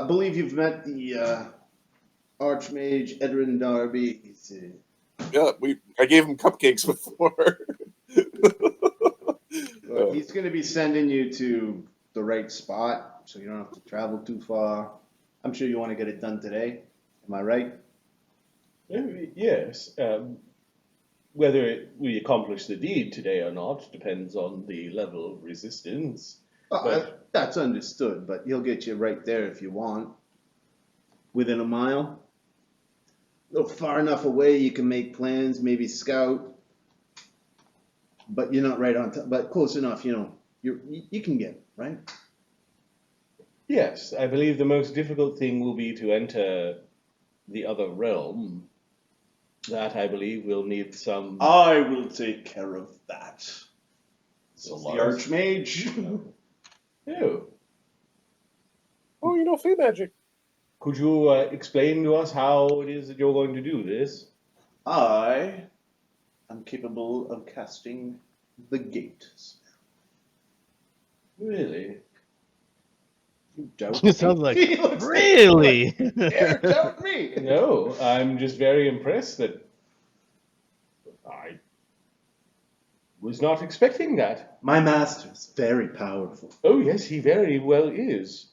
believe you've met the Archmage Edrin Darby. Yeah, I gave him cupcakes before. He's going to be sending you to the right spot, so you don't have to travel too far. I'm sure you want to get it done today. Am I right? Yes. Whether we accomplish the deed today or not depends on the level of resistance. That's understood, but he'll get you right there if you want. Within a mile. Far enough away you can make plans, maybe scout. But you're not right on top. But close enough, you can get it, right? Yes, I believe the most difficult thing will be to enter the other realm. That, I believe, will need some... I will take care of that. So the Archmage. Ew. Oh, you know, fey magic. Could you explain to us how it is that you're going to do this? I am capable of casting the gate spell. Really? You doubt It sounds like, He looks really? like, "Dare doubt me. No, I'm just very impressed that I was not expecting that. My master's very powerful. Oh, yes, he very well is.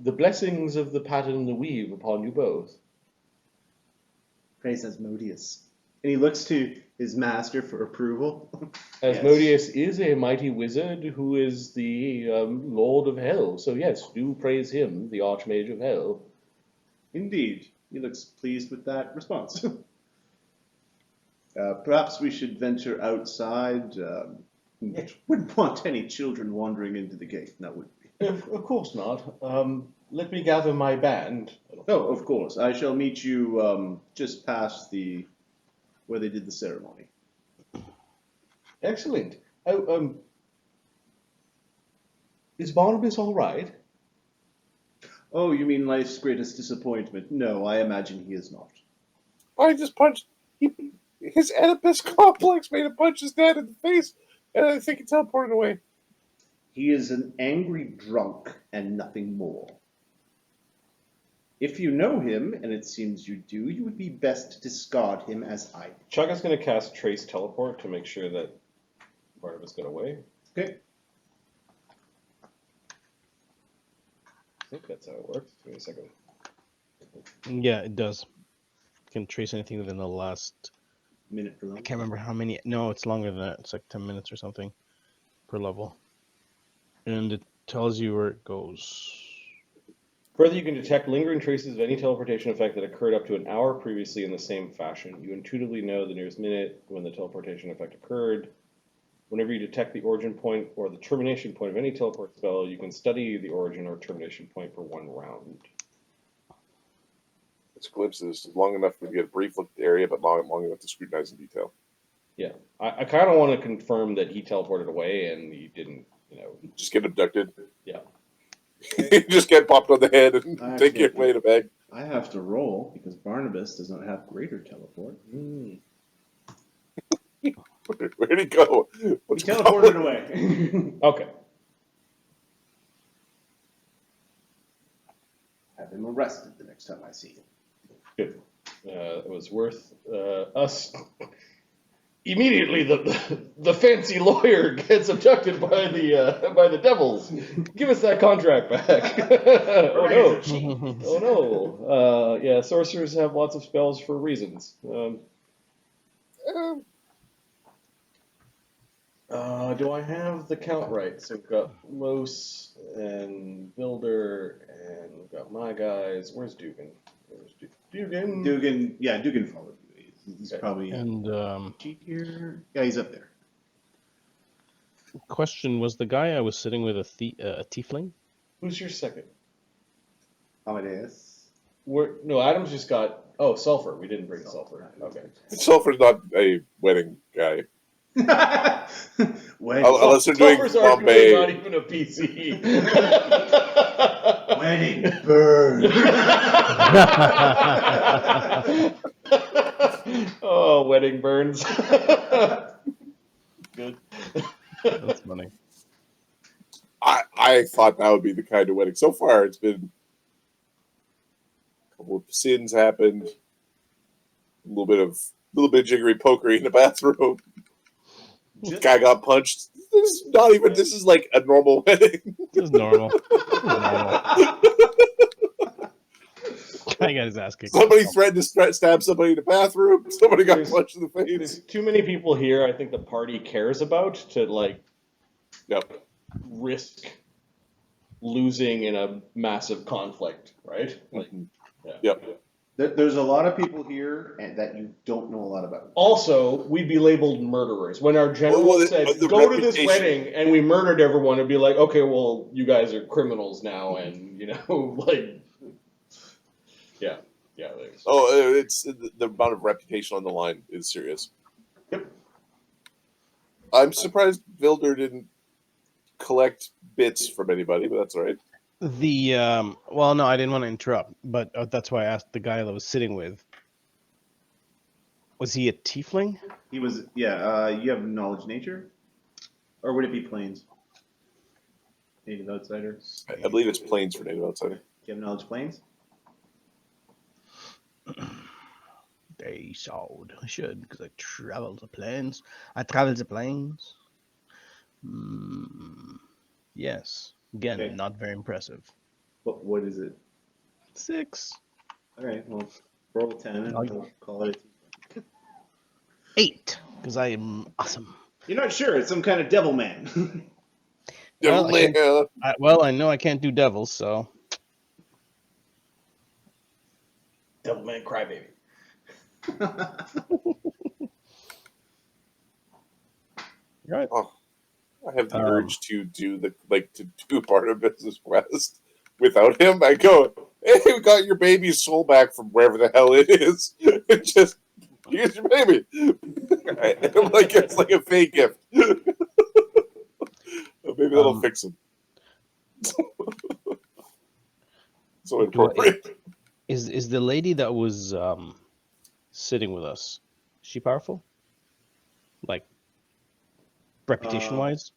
The blessings of the pattern and the weave upon you both. Praise Asmodeus. And he looks to his master for approval. Asmodeus is a mighty wizard who is the Lord of Hell. So yes, do praise him, the Archmage of Hell. Indeed. He looks pleased with that response. Perhaps we should venture outside. Wouldn't want any children wandering into the gate, now would we? Of course not. Let me gather my band. Oh, of course. I shall meet you just past where they did the ceremony. Excellent. Oh, is Barnabas all right? Oh, you mean life's greatest disappointment? No, I imagine he is not. I just punched. His Oedipus complex made him punch his dad in the face, and I think he teleported away. He is an angry drunk and nothing more. If you know him, and it seems you do, you would be best to discard him as I do. Chugga's going to cast Trace Teleport to make sure that Barnabas got away. Okay. I think that's how it works. Give me a second. Yeah, it does. You can trace anything within the last... Minute per level. I can't remember how many... No, it's longer than that. It's like 10 minutes or something per level. And it tells you where it goes. Further, you can detect lingering traces of any teleportation effect that occurred up to an hour previously in the same fashion. You intuitively know the nearest minute when the teleportation effect occurred. Whenever you detect the origin point or the termination point of any teleport spell, you can study the origin or termination point for 1 round. It's glimpses, long enough to get a brief look at the area, but long enough to scrutinize in detail. Yeah, I kind of want to confirm that he teleported away and he didn't, Just get abducted. Yeah. Just get popped on the head and take your way to bag. I have to roll because Barnabas does not have greater teleport. Where'd he go? He teleported away. Okay. Have him arrested the next time I see him. Good. It was worth us. Immediately, the fancy lawyer gets abducted by the devils. Give us that contract back. Oh no! Oh no! Yeah, sorcerers have lots of spells for reasons. Do I have the count right? So we've got Lloes and Builder, and we've got my guys. Where's Dugan? Dugan. Dugan followed you. He's probably And here. Yeah, he's up there. question, was the guy I was sitting with a tiefling? Who's your second? Amadeus. No, Adam's just got... Oh, Sulfur. We didn't bring Sulfur. Okay. Sulfur's not a wedding guy. Unless they're doing Sulfur's Bombay. not even a PC. Wedding burn. Oh, wedding burns. Good. That's funny. I thought that would be the kind of wedding. So far, it's been couple of sins happened. A little bit of jiggery pokery in the bathroom. Guy got punched. This is like a normal wedding. This is normal. Guy got his ass kicked. Somebody threatened to stab somebody in the bathroom. Somebody got punched in the face. There's too many people here. I think the party cares about to like risk losing in a massive conflict, right? Like, Yep. There's a lot of people here that you don't know a lot about. Also, we'd be labeled murderers. When our general said, go to this wedding, and we murdered everyone, it'd be like, okay, well, you guys are criminals now, and, like, yeah. It's the amount of reputation on the line is serious. Yep. I'm surprised Vilder didn't collect bits from anybody, but that's all right. Well, no, I didn't want to interrupt, but that's why I asked the guy that was sitting with. Was he a tiefling? He was, yeah. You have knowledge nature, or would it be planes? Native outsider. I believe it's planes for native outsider. Do you have knowledge planes? They sold. I should, because I travel the planes. I travel the planes. Yes. Again, Okay. not very impressive. What is it? 6. All right, well, roll 10 and we'll call it. 8, because I am awesome. You're not sure. It's some kind of devil man. Well, I know I can't do devils, so. Devilman Crybaby. Right. Oh, I have the urge to do part of Business West without him. I go, hey, we got your baby's soul back from wherever the hell it is. Just here's your baby. Like it's like a fake gift. Maybe that'll fix him. So inappropriate. Is the lady that was sitting with us, is she powerful? Like reputation wise?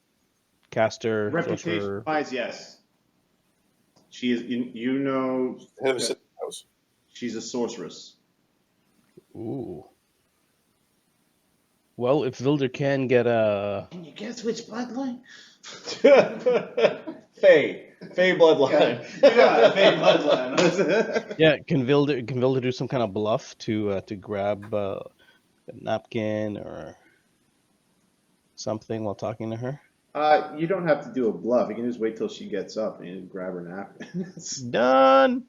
Caster, Reputation wise, yes. She is, you know, she's a sorceress. Ooh. Well, if Vilder can get a... Can you guess which bloodline? Fey bloodline. Yeah, Fey bloodline. Yeah, can Vilder do some kind of bluff to grab a napkin or something while talking to her? You don't have to do a bluff. You can just wait till she gets up and grab her napkin. Done.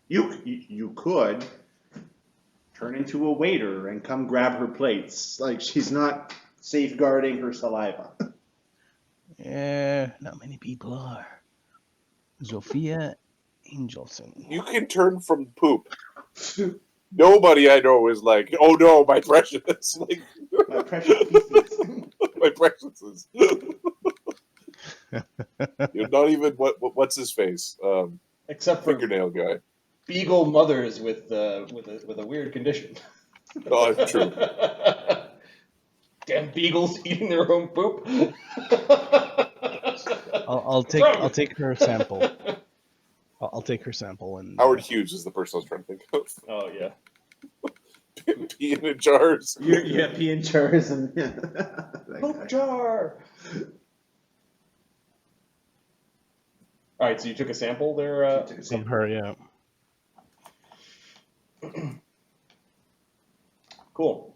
You could turn into a waiter and come grab her plates. Like she's not safeguarding her saliva. Yeah, not many people are. Zofia Angelson. You can turn from poop. Nobody I know is like, oh no, my precious. Like, My precious pieces. my preciouses. You're not even what's his face? Except for fingernail guy. beagle mothers with a weird condition. Oh, that's true. Damn beagles eating their own poop. I'll take her sample. I'll take her sample and Howard Hughes is the person I was trying to think of. Oh yeah. Peeing in jars. Yeah, pee in jars and Poop jar. All right, so you took a sample there. from her, yeah. Cool.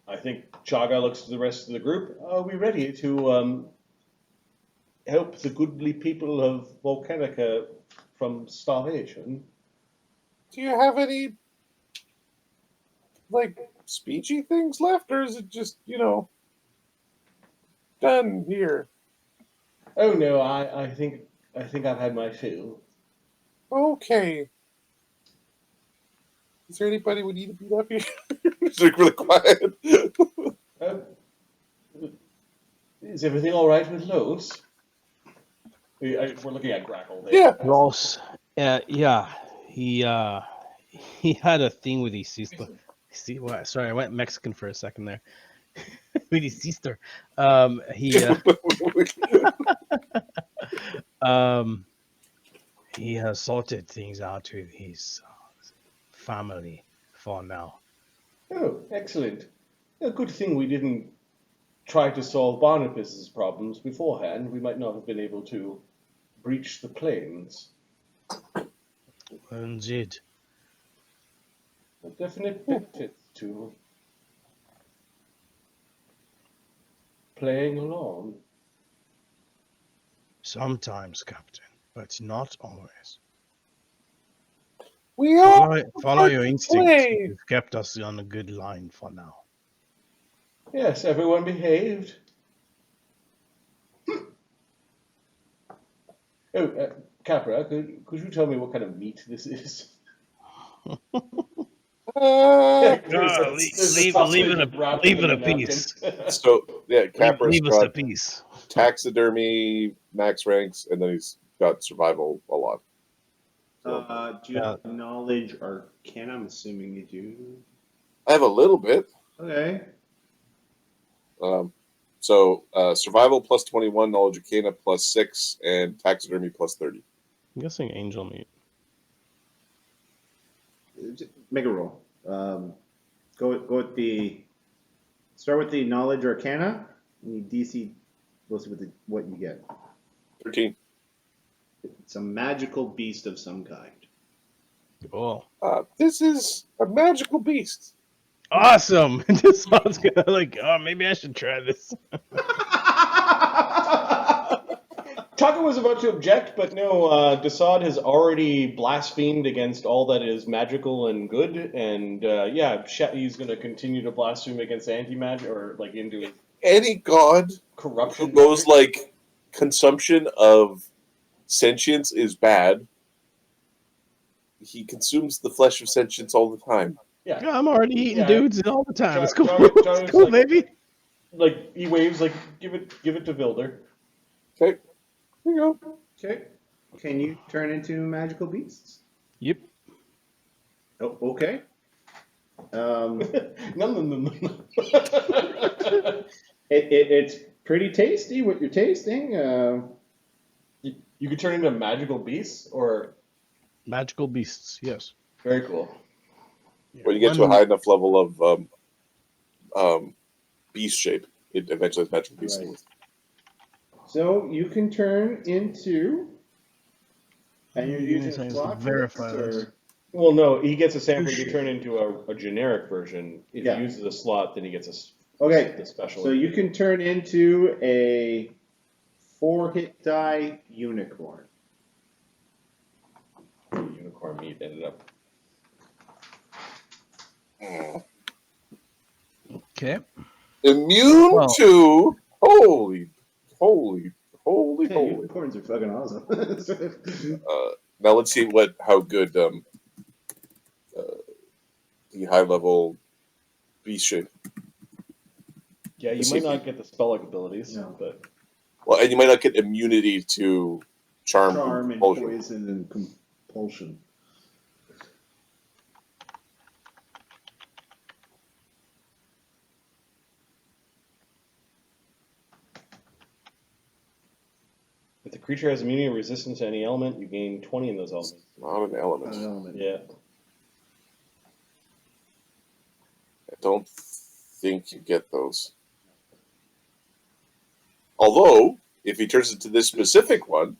I think Chaga looks to the rest of the group. Are we ready to help the goodly people of Volcanica from starvation? Do you have any speechy things left, or is it just done here? Oh no, I think I've had my fill. Okay. Is there anybody we need to beat up here? It's really quiet. Is everything all right with Lloes? We're looking at Grackle there. Yeah. Ross, yeah, he had a thing with his sister. See what? Sorry, I went Mexican for a second there. With his sister, He has sorted things out with his family for now. Oh, excellent. A good thing we didn't try to solve Barnabas's problems beforehand. We might not have been able to breach the plains. Indeed. A definite benefit to playing along. Sometimes, Captain, but not always. We all Follow your instincts. play. You've kept us on a good line for now. Yes, everyone behaved. Oh, Capra, could you tell me what kind of meat this is? Leave it a piece. So yeah, Capra's Leave us a got piece. taxidermy, max ranks, and then he's got survival a lot. Do you have knowledge arcana? I'm assuming you do. I have a little bit. Okay. So survival plus 21, knowledge arcana plus 6, and taxidermy plus 30. I'm guessing angel meat. Make a roll. Go with the. Start with the knowledge arcana. And the DC goes with what you get. 13. It's a magical beast of some kind. Oh, This is a magical beast. awesome! This one's gonna maybe I should try this. Taka was about to object, but no, Desaad has already blasphemed against all that is magical and good, and he's going to continue to blaspheme against anti-magic, or into his Any god corruption. who goes consumption of sentience is bad. He consumes the flesh of sentience all the time. Yeah, I'm already eating dudes all the time. It's cool. It's Cool, baby. He waves, give it to Vilder. Okay, here you go. Okay. Can you turn into magical beasts? Yep. Oh, okay. No. It's pretty tasty what you're tasting. You could turn into magical beasts, or Magical beasts. Yes. very cool. When you get to a high enough level of beast shape, it eventually has magical beast. Right. So you can turn into. And you're using slot verify or this. Well, no, he gets a sample to turn into a generic version. If Yeah. he uses a slot, then he gets okay. the special. So you can turn into a 4-hit die unicorn. Unicorn meat ended up. Okay. Immune Well- to holy. Hey, unicorns are fucking awesome. Now let's see how good the high level beast shape. Yeah, you might not get the spell-like abilities, No. but Well, and you might not get immunity to charm and compulsion. poison and compulsion. if the creature has immunity or resistance to any element, you gain 20 in those elements. Not an element. An element. Yeah. I don't think you get those. Although, if he turns into this specific one,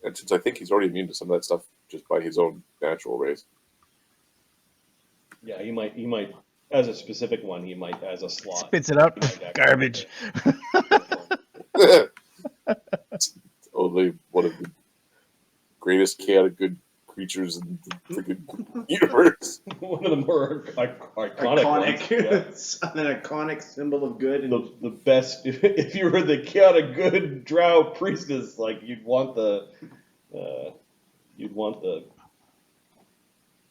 and since I think he's already immune to some of that stuff just by his own natural race. Yeah, he might, as a specific one, he might, as a slot. Spits it out. he might actually Garbage. Totally one of the greatest chaotic good creatures in the freaking universe. One of the more iconic ones. Yeah. An iconic symbol of good. And The best, if you were the chaotic good drow priestess, you'd want the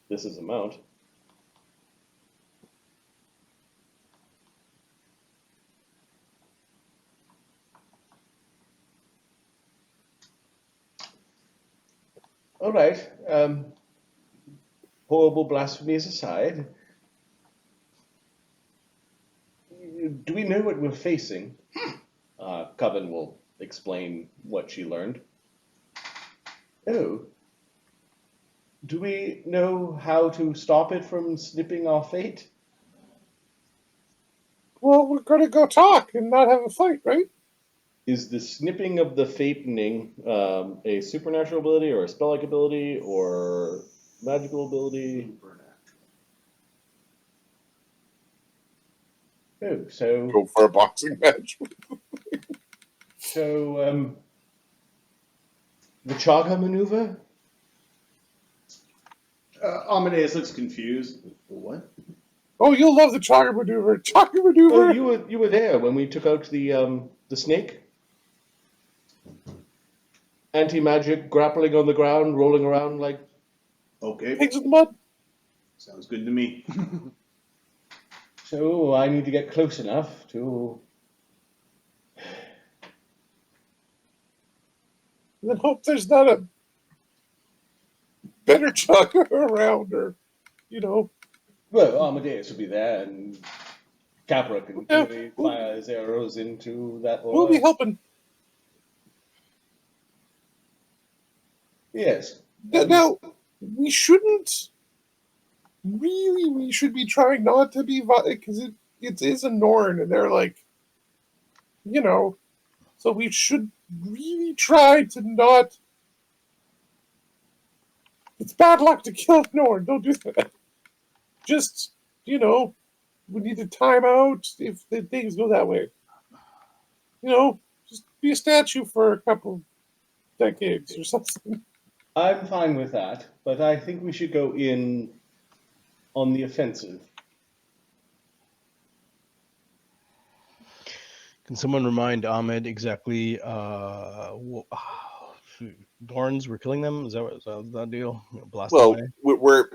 this is a mount. All right. Horrible blasphemies aside, do we know what we're facing? Coven will explain what she learned. Oh. Do we know how to stop it from snipping our fate? Well, we're gonna go talk and not have a fight, right? Is the snipping of the fatening a supernatural ability or a spell-like ability or magical ability? Oh, so Go for a boxing match. The Chaga maneuver? Amadeus looks confused. What? Oh, you'll love the Chakra maneuver. Chakra Oh, maneuver. you were there when we took out the snake. Anti-magic, grappling on the ground, rolling around like. Okay. Pigs in the mud. Sounds good to me. So I need to get close enough to. And then hope there's not a better Chakra around, or Well, Amadeus will be there, and Capra can Yeah, clearly fire his arrows into that we'll aura. be helping. Yes. Now, we shouldn't. Really, we should be trying not to be because it is a Norn, and they're like, so we should really try to not. It's bad luck to kill Norn. Don't do that. Just, we need to time out if the things go that way. Just be a statue for a couple decades or something. I'm fine with that, but I think we should go in on the offensive. Can someone remind Ahmed exactly Dorns were killing them? Is that that deal? Blast Well, away? we're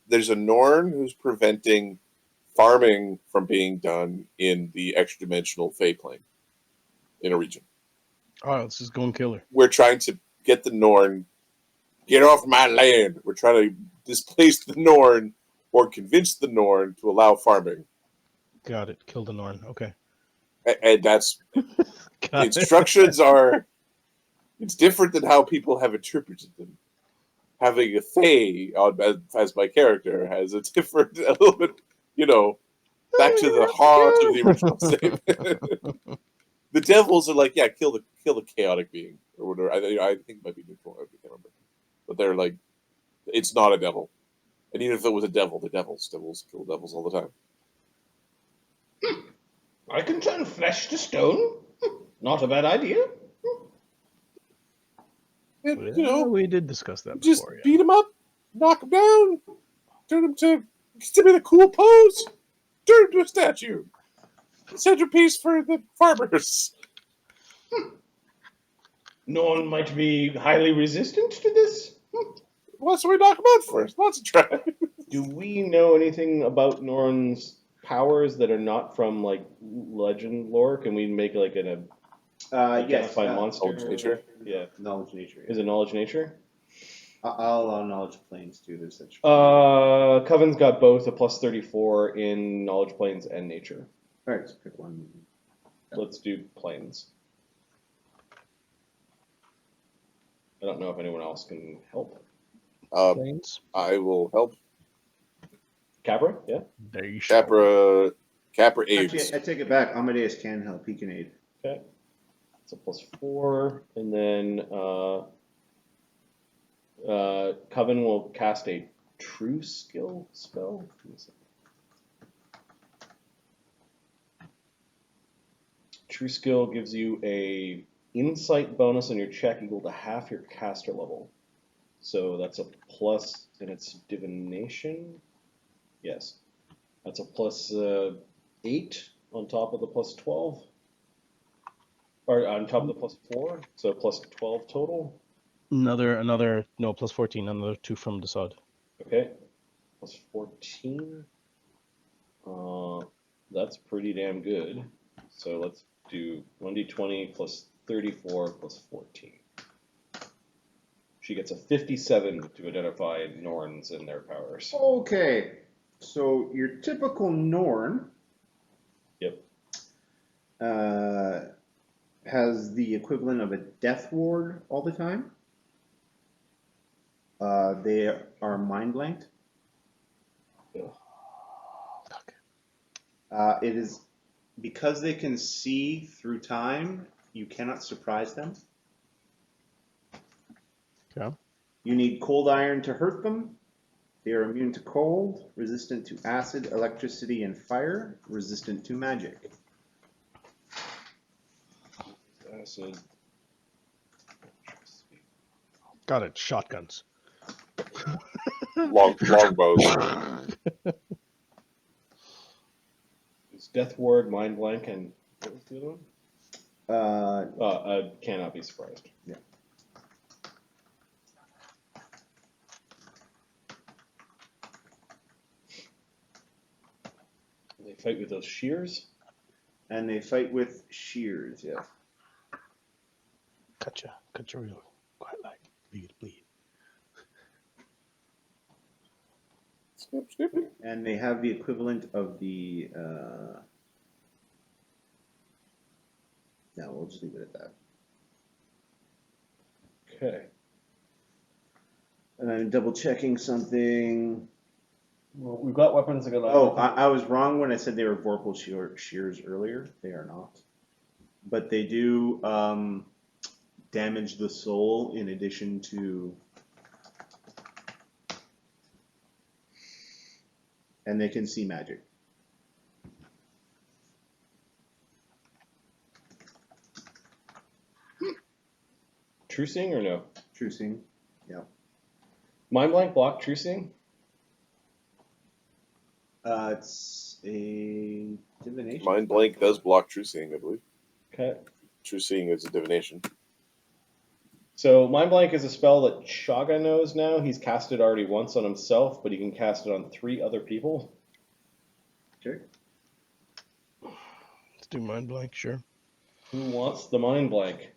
there's a Norn who's preventing farming from being done in the extra dimensional Fey plane in a region. All right, let's just go and kill her. We're trying to get the Norn, get off my land. We're trying to displace the Norn or convince the Norn to allow farming. Got it. Kill the Norn. Okay. And that's the Got it. instructions are. It's different than how people have interpreted them. Having a Fae as my character has a different, a little bit, back to the heart of the original statement. The devils are like, yeah, kill the chaotic being or whatever. I think it might be neutral. I can't remember, but they're like, it's not a devil, and even if it was a devil, devils kill devils all the time. I can turn flesh to stone. Not a bad idea. And, we did discuss that just before. Yeah. beat him up, knock him down, turn him to a cool pose, turn him to a statue. Centerpiece for the farmers. Norn might be highly resistant to this. Well, so we knock him out first. Lots of try. Do we know anything about Norn's powers that are not from like legend lore? Can we make like an identified monster? Knowledge nature. Yeah. Knowledge nature. Is it knowledge nature? I'll allow knowledge planes too. There's such. Coven's got both a plus 34 in knowledge planes and nature. All right, let's pick one. Let's do planes. I don't know if anyone else can help. Planes. I will help. Capra, yeah. There you shall. Capra aids. Actually, I take it back. Amadeus can help. He can aid. Okay. It's a plus 4, and then Coven will cast a true skill spell. True skill gives you a insight bonus on your check equal to half your caster level. So that's a plus, and it's divination. Yes, that's a plus 8 on top of the plus 12. Or on top of the plus 4, so plus 12 total. Another no, plus 14, another 2 from the sod. Okay, plus 14. That's pretty damn good. So let's do 1d20 plus 34 plus 14. She gets a 57 to identify Norns and their powers. Okay, so your typical Norn. Yep. Has the equivalent of a death ward all the time. They are mind blanked. Fuck. It is because they can see through time. You cannot surprise them. Okay. You need cold iron to hurt them. They are immune to cold, resistant to acid, electricity, and fire, resistant to magic. Acid. Got it. Shotguns. Longbows. It's Death Ward, Mind Blank, and what was the other one? Uh, Cannot be surprised. Yeah. They fight with those shears. and they fight with shears. Yeah. Cut you real quite like bleed. Snip, snip. And they have the equivalent of the. No, we'll just leave it at that. Okay. And I'm double checking something. Well, we've got weapons that go. Oh, I was wrong when I said they were vorpal shears earlier. They are not. But they do damage the soul in addition to. And they can see magic. True seeing or no? True seeing. Yeah. Mind Blank block True seeing? It's a divination. Mind blank does block true seeing, I believe. Okay. True seeing is a divination. So Mind Blank is a spell that Chaga knows now. He's cast it already once on himself, but he can cast it on 3 other people. Okay. Let's do mind blank, sure. Who wants the Mind Blank?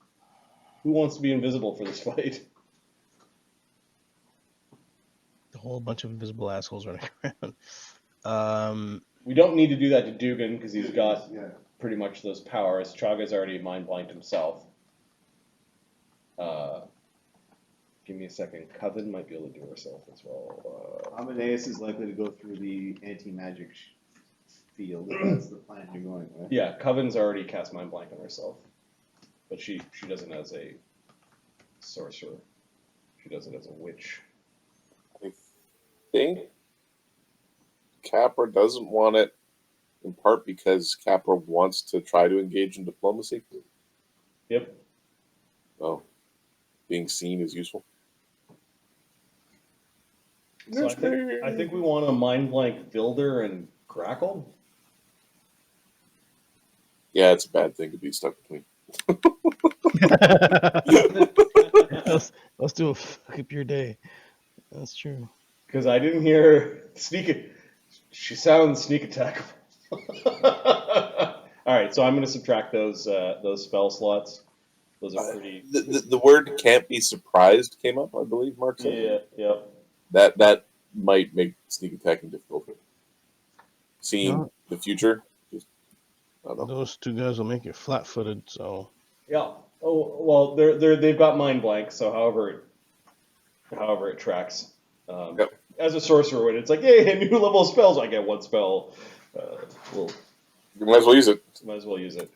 Who wants to be invisible for this fight? A whole bunch of invisible assholes running around. We don't need to do that to Dugan because he's got Yeah. pretty much those powers. Chaga's already Mind Blanked himself. Give me a second. Coven might be able to do herself as well. Amadeus is likely to go through the anti-magic field. If that's the plan you're going with. Yeah, Coven's already cast Mind Blank on herself. But she doesn't as a sorcerer. She does it as a witch. I think Capra doesn't want it, in part because Capra wants to try to engage in diplomacy. Yep. Oh, being seen is useful. So I think we want to Mind Blank Vilder and Grackle. Yeah, it's a bad thing to be stuck between. let's do a fuck up your day. That's true. Because I didn't hear sneak. She sounds sneak attack. All right, so I'm going to subtract those spell slots. Those are pretty. The word "can't be surprised" came up, I believe. Mark said. Yeah. That might make sneak attacking difficult. Seeing No. the future, just I don't know. Those 2 guys will make you flat-footed. So Yeah. Oh well, they've got Mind Blank, so however it tracks. Yep. As a sorcerer, when it's like, yay, a new level of spells, I get 1 spell. Well, You might as well use it. might as well use it.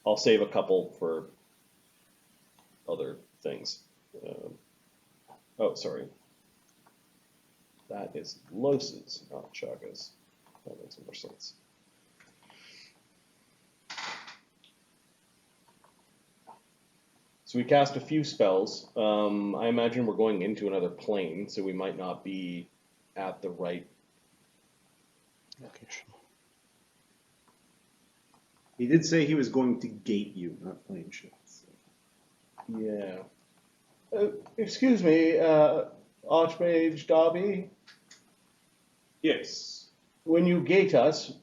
I'll save a couple for other things. Oh, sorry. That is Lloes's, not Chaga's. That makes more sense. So we cast a few spells. I imagine we're going into another plane, so we might not be at the right. location. He did say he was going to gate you, not plane ships. Yeah. Excuse me, Archmage Darby. Yes. When you gate us,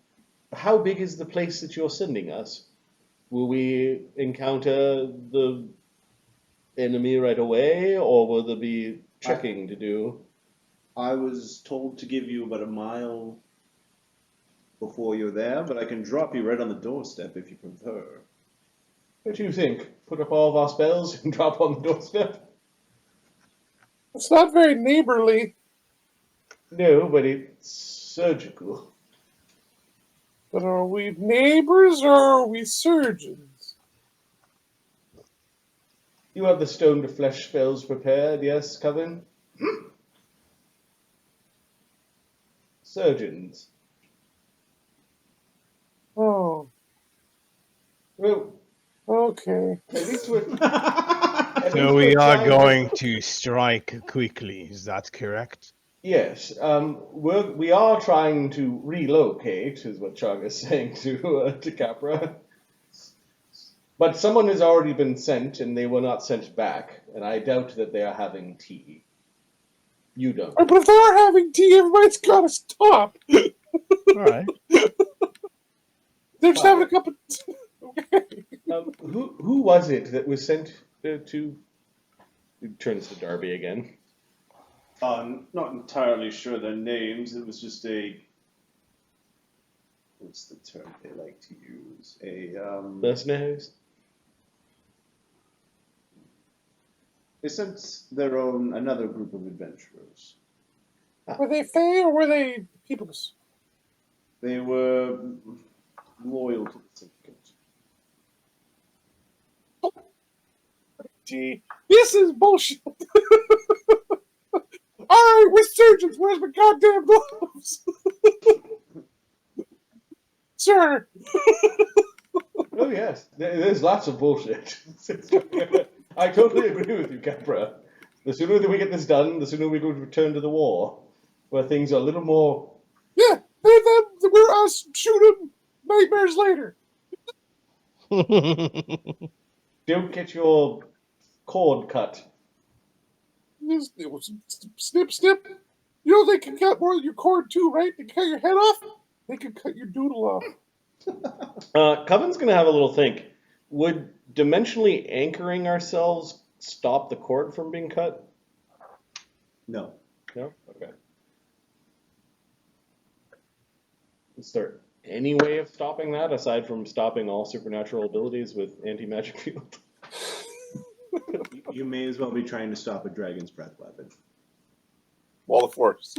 how big is the place that you're sending us? Will we encounter the enemy right away, or will there be checking to do? I was told to give you about a mile before you're there, but I can drop you right on the doorstep if you prefer. What do you think? Put up all of our spells and drop on the doorstep? It's not very neighborly. No, but it's surgical. But are we neighbors or are we surgeons? You have the stone to flesh spells prepared, yes, Coven? Surgeons. Oh, Well, okay. at least we're. So we are going to strike quickly, is that correct? Yes, we are trying to relocate, is what Chug is saying to Capra. But someone has already been sent, and they were not sent back, and I doubt that they are having tea. You don't. But if they are having tea, everybody's got to stop. Alright. They're just having a cup of tea. Okay. Who was it that was sent to? He turns to Darby again. Not entirely sure their names. It was just what's the term they like to use? Mercenaries? They sent another group of adventurers. Were they Fey or were they peoples? They were loyal to the syndicate. Gee, this is bullshit. Alright, we're surgeons. Where's my goddamn gloves? Sir. Oh yes, there's lots of bullshit. I totally agree with you, Capra. The sooner that we get this done, the sooner we go to return to the war, where things are a little more. Yeah, we're us shooting nightmares later. Don't get your cord cut. It was snip, snip. You know they can cut more than your cord too, right? They can cut your head off. They can cut your doodle off. Coven's gonna have a little think. Would dimensionally anchoring ourselves stop the cord from being cut? No. No? Okay. Is there any way of stopping that aside from stopping all supernatural abilities with anti-magic field? You may as well be trying to stop a dragon's breath weapon. Wall of Force.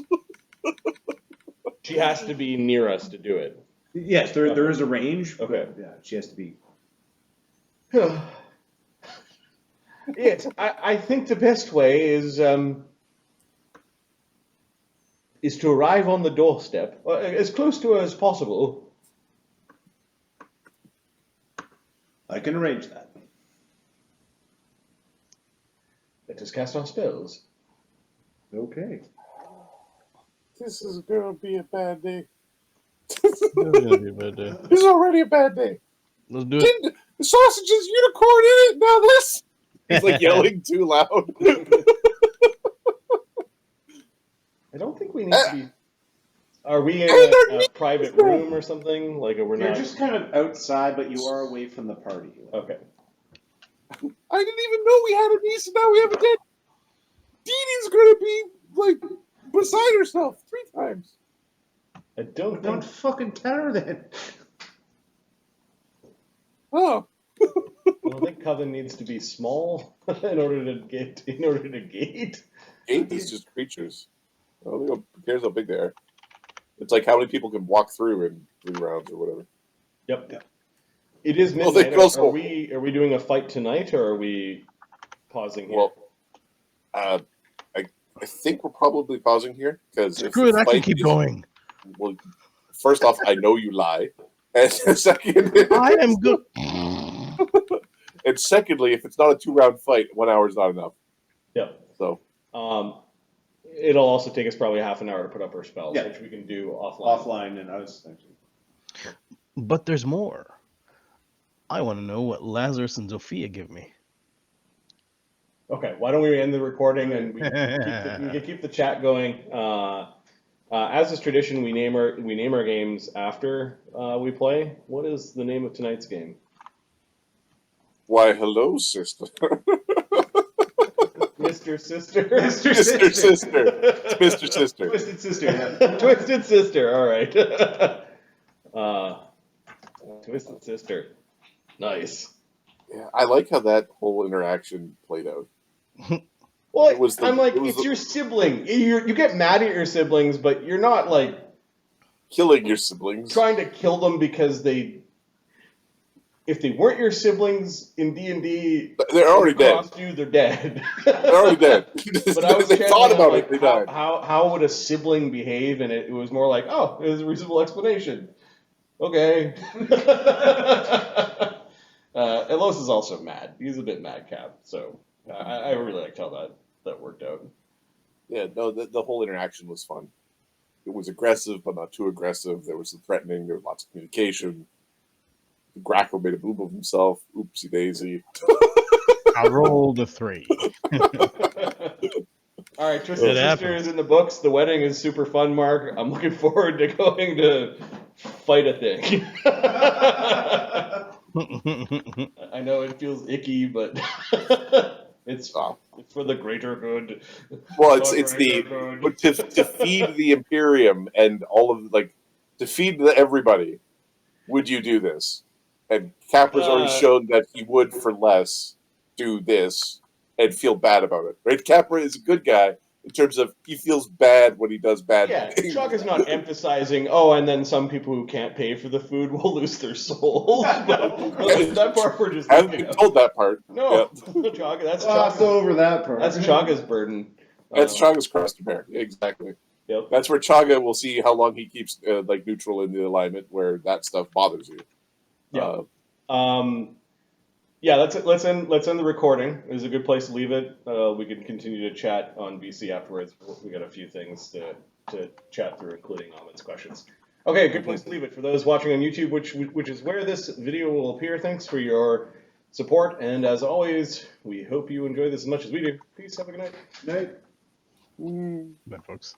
She has to be near us to do it. Yes, there is a range. Okay. But, yeah, she has to be. I think the best way is to arrive on the doorstep, as close to her as possible. I can arrange that. Let us cast our spells. Okay. This is gonna be a bad day. It's gonna be a bad day. This is already a bad day. Let's do it. The sausage's unicorn in it. Now this. He's like yelling too loud. I don't think we need to be. Are we in a private room or something? Like, we're You're not. just kind of outside, but you are away from the party. Okay. I didn't even know we had a niece, and now we have a dead. Dee Dee's gonna be like beside herself 3 times. I don't Don't think. fucking tell her then. Oh. I think Coven needs to be small in order to gate. Gate these just creatures. Oh, who cares how big they are? It's like how many people can walk through in 3 rounds or whatever. Yep. Yeah. It is Well, they midnight. also- Are we doing a fight tonight, or are we pausing here? Well, I think we're probably pausing here because Screw it, I can keep going. Well, first off, I know you lie, and second, I am good. and secondly, if it's not a 2-round fight, 1 hour is not enough. Yep. So It'll also take us probably half an hour to put up our spells, Yeah. which we can do offline. Offline, and I was actually. But there's more. I want to know what Lazarus and Zofia give me. Okay, why don't we end the recording and we can keep the chat going. As is tradition, we name our games after we play. What is the name of tonight's game? why, hello, sister. Mr. Sister. Mr. Sister. Mr. Sister. Twisted Sister. Yeah. Twisted Sister. All right. Twisted Sister. Nice. Yeah, I like how that whole interaction played out. Well, It was the- I'm like, it was it's the- your sibling. You get mad at your siblings, but you're not like Killing your siblings. trying to kill them because if they weren't your siblings in D&D, They're already dead. crossed you, they're dead. They're already dead. But I was they thought channeling, about like, it. They died. how would a sibling behave? And it was more like, oh, it was a reasonable explanation. Okay. And Lloes is also mad. He's a bit madcap. So I really liked how that worked out. Yeah, no, the whole interaction was fun. It was aggressive, but not too aggressive. There was some threatening. There was lots of communication. The Grackle made a boob of himself. Oopsie daisy. I rolled a 3. All right, Twisted It Sister happens. is in the books. The wedding is super fun, Mark. I'm looking forward to going to fight a thing. I know it feels icky, but it's for the greater good. Well, The it's greater the good. but to feed the Imperium and all of to feed everybody. Would you do this? And Capra's already shown that he would for less do this and feel bad about it. Right? Capra is a good guy in terms of he feels bad when he does bad Yeah, things. Chuck is not emphasizing, and then some people who can't pay for the food will lose their souls. But that part we're just I haven't leaving been out. told that part. No, Chuck, that's Gloss Chuck. over that part. That's Chaga's burden. That's Chaga's cross to bear. Exactly. Yep. That's where Chaga will see how long he keeps neutral in the alignment where that stuff bothers you. Yeah. Yeah, let's end the recording. It was a good place to leave it. We can continue to chat on VC afterwards. We got a few things to chat through, including Ahmed's questions. Okay, good place to leave it. For those watching on YouTube, which is where this video will appear, thanks for your support. And as always, we hope you enjoy this as much as we do. Peace, have a good night. Night. Bye, folks.